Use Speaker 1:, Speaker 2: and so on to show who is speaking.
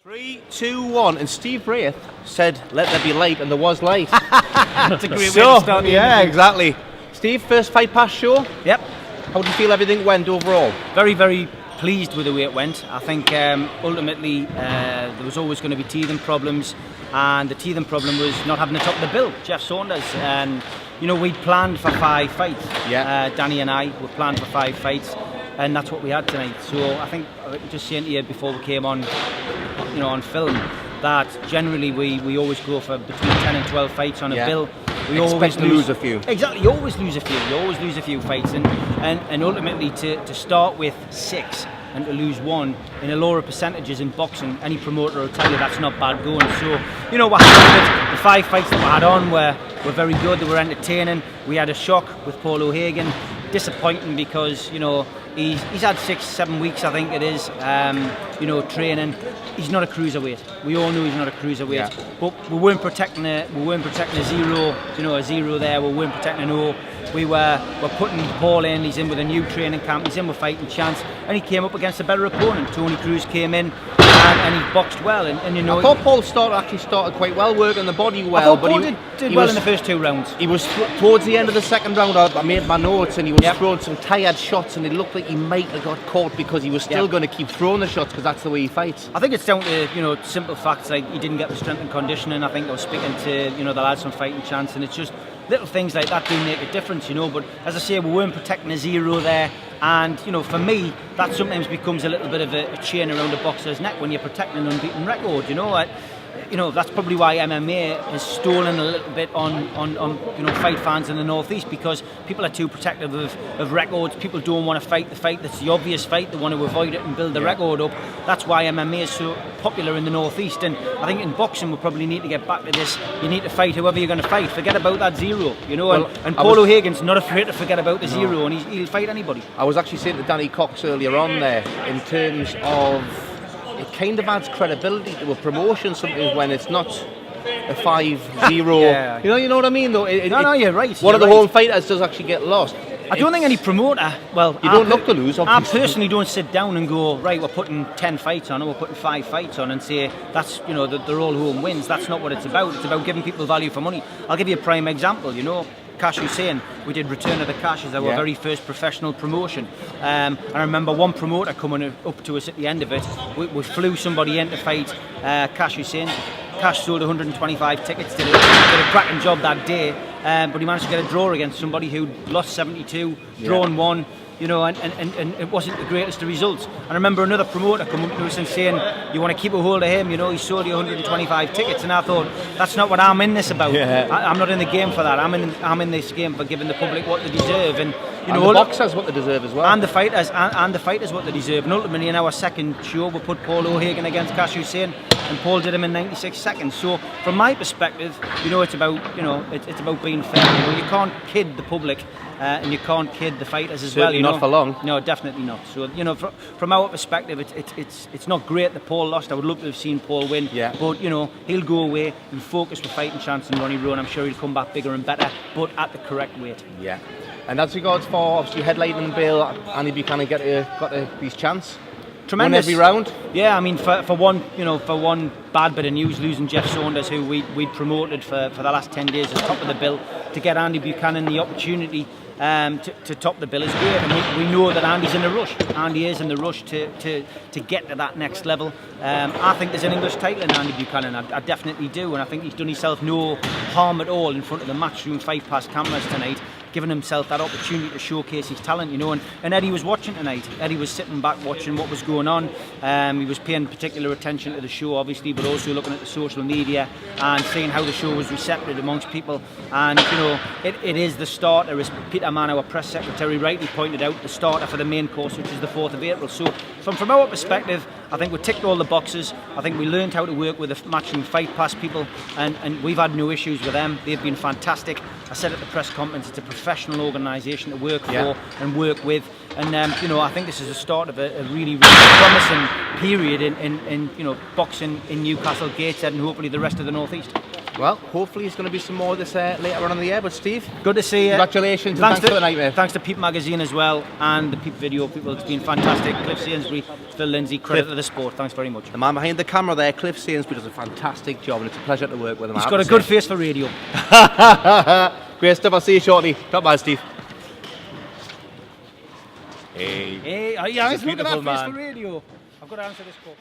Speaker 1: 3, 2, 1, and Steve Wraith said, "Let there be light," and there was light.
Speaker 2: That's a great way to start the
Speaker 1: yeah,
Speaker 2: interview.
Speaker 1: exactly. Steve, first Fight Pass show.
Speaker 2: Yep.
Speaker 1: How do you feel everything went overall?
Speaker 2: Very, very pleased with the way it went. I think ultimately there was always going to be teething problems, and the teething problem was not having the top of the bill, Jeff Saunders. And you know, we'd planned for 5 fights.
Speaker 1: Yeah.
Speaker 2: Danny and I were planned for 5 fights, and that's what we had tonight. So I think just saying to you before we came on, you know, on film, that generally we always go for between 10 and 12 fights on a bill. We always
Speaker 1: lose a few.
Speaker 2: Exactly, you always lose a few. You always lose a few fights, and ultimately to start with 6 and to lose 1 in a lower percentages in boxing, any promoter will tell you that's not bad going. So you know what happened? The 5 fights that we had on were very good. They were entertaining. We had a shock with Paul OHagan. Disappointing because, you know, he's had 6-7 weeks, I think it is, you know, training. He's not a cruiserweight. We all know he's not a cruiserweight. Yeah. But we weren't protecting a 0, you know, a 0 there. We weren't protecting an O. We're putting Paul in. He's in with a new training camp. He's in with fighting chance, and he came up against a better opponent. Tony Cruz came in and he boxed well. And you know,
Speaker 1: I thought Paul started quite well, working the body well.
Speaker 2: I thought
Speaker 1: but
Speaker 2: Paul
Speaker 1: he
Speaker 2: did well
Speaker 1: was,
Speaker 2: in the first 2 rounds.
Speaker 1: He was towards the end of the second round. I made my notes, and he was throwing some tired shots, and it looked like he might have got caught because he was still going to keep throwing the shots because that's the way he fights.
Speaker 2: I think it's down to, you know, simple facts like he didn't get the strength and conditioning. I think I was speaking to, you know, the lads from Fighting Chance, and it's just little things like that do make a difference, you know. But as I say, we weren't protecting a 0 there, and you know, for me, that sometimes becomes a little bit of a chain around a boxer's neck when you're protecting an unbeaten record, you know. You know, that's probably why MMA has stolen a little bit on you know, fight fans in the Northeast, because people are too protective of records. People don't want to fight the fight that's the obvious fight. They want to avoid it and build the record up. That's why MMA is so popular in the Northeast. And I think in boxing we probably need to get back to this. You need to fight whoever you're going to fight. Forget about that 0, you know. Well, and Paul OHagan's not afraid to forget about the 0, and he'll fight anybody.
Speaker 1: I was actually saying to Danny Cox earlier on there, in terms of, it kind of adds credibility to a promotion sometimes when it's not a 5-0.
Speaker 2: Yeah.
Speaker 1: You know what I mean though?
Speaker 2: No, you're right.
Speaker 1: One of the home fighters does actually get lost.
Speaker 2: I don't think any promoter, well,
Speaker 1: you don't look to lose, obviously.
Speaker 2: I personally don't sit down and go, right, we're putting 10 fights on, or we're putting 5 fights on, and say that's, you know, they're all home wins. That's not what it's about. It's about giving people value for money. I'll give you a prime example, you know. Cash Hussein, we did Return of the Cash as our very first professional promotion. I remember one promoter coming up to us at the end of it. We flew somebody in to fight Cash Hussein. Cash sold 125 tickets, did a cracking job that day, but he managed to get a draw against somebody who lost 72, drawn 1. You know, and it wasn't the greatest of results. And I remember another promoter coming up to us and saying, "You want to keep a hold of him? You know, he sold you 125 tickets." And I thought, that's not what I'm in this about. Yeah. I'm not in the game for that. I'm in this game for giving the public what they deserve, and you know,
Speaker 1: the boxers what they deserve as well,
Speaker 2: and the fighters and the fighters what they deserve. And ultimately, in our second show, we put Paul OHagan against Cash Hussein, and Paul did him in 96 seconds. So, from my perspective, you know, it's about it's about being fair. You know, you can't kid the public. And you can't kid the fighters as well. You know?
Speaker 1: Not for long.
Speaker 2: No, definitely not. So, you know, from our perspective, it's not great that Paul lost. I would love to have seen Paul win. Yeah. But, you know, he'll go away, he'll focus with Fighting Chance and Ronnie Rowe, and I'm sure he'll come back bigger and better, but at the correct weight. Yeah.
Speaker 1: And as regards for, obviously, headlining the bill, Andy Buchanan got his chance.
Speaker 2: Tremendous.
Speaker 1: Won every round.
Speaker 2: Yeah, I mean, for one bad bit of news, losing Jeff Saunders, who we'd promoted for the last 10 days as top of the bill, to get Andy Buchanan the opportunity to top the bill is great, and we know that Andy's in a rush. Andy is in the rush to get to that next level. I think there's an English title in Andy Buchanan. I definitely do, and I think he's done himself no harm at all in front of the Matchroom 5 Pass cameras tonight, giving himself that opportunity to showcase his talent, you know. And Eddie was watching tonight. Eddie was sitting back watching what was going on. He was paying particular attention to the show, obviously, but also looking at the social media and seeing how the show was receptive amongst people. And you know, it is the starter, as Peter Mann, our press secretary, rightly pointed out, the starter for the main course, which is the 4th of April. So from our perspective, I think we ticked all the boxes. I think we learned how to work with the Matchroom Fight Pass people, and we've had no issues with them. They've been fantastic. I said at the press conference, it's a professional organisation to work for and work with. And you know, I think this is the start of a really, really promising period in you know, boxing in Newcastle, Gateshead, and hopefully the rest of the North East.
Speaker 1: Well, hopefully there's going to be some more of this later on in the year. But Steve,
Speaker 2: good to see you.
Speaker 1: Congratulations and thanks for the night, mate.
Speaker 2: Thanks to Peep Magazine as well and the Peep video people. It's been fantastic. Cliff Sainsbury, Phil Lindsay, credit to the sport. Thanks very much.
Speaker 1: The man behind the camera there, Cliff Sainsbury, does a fantastic job, and it's a pleasure to work with him.
Speaker 2: He's got a good face for radio.
Speaker 1: Great stuff. I'll see you shortly. Top man, Steve. Hey,
Speaker 2: yeah, he's looking at
Speaker 1: beautiful
Speaker 2: face
Speaker 1: man.
Speaker 2: for radio. I've got to answer this call.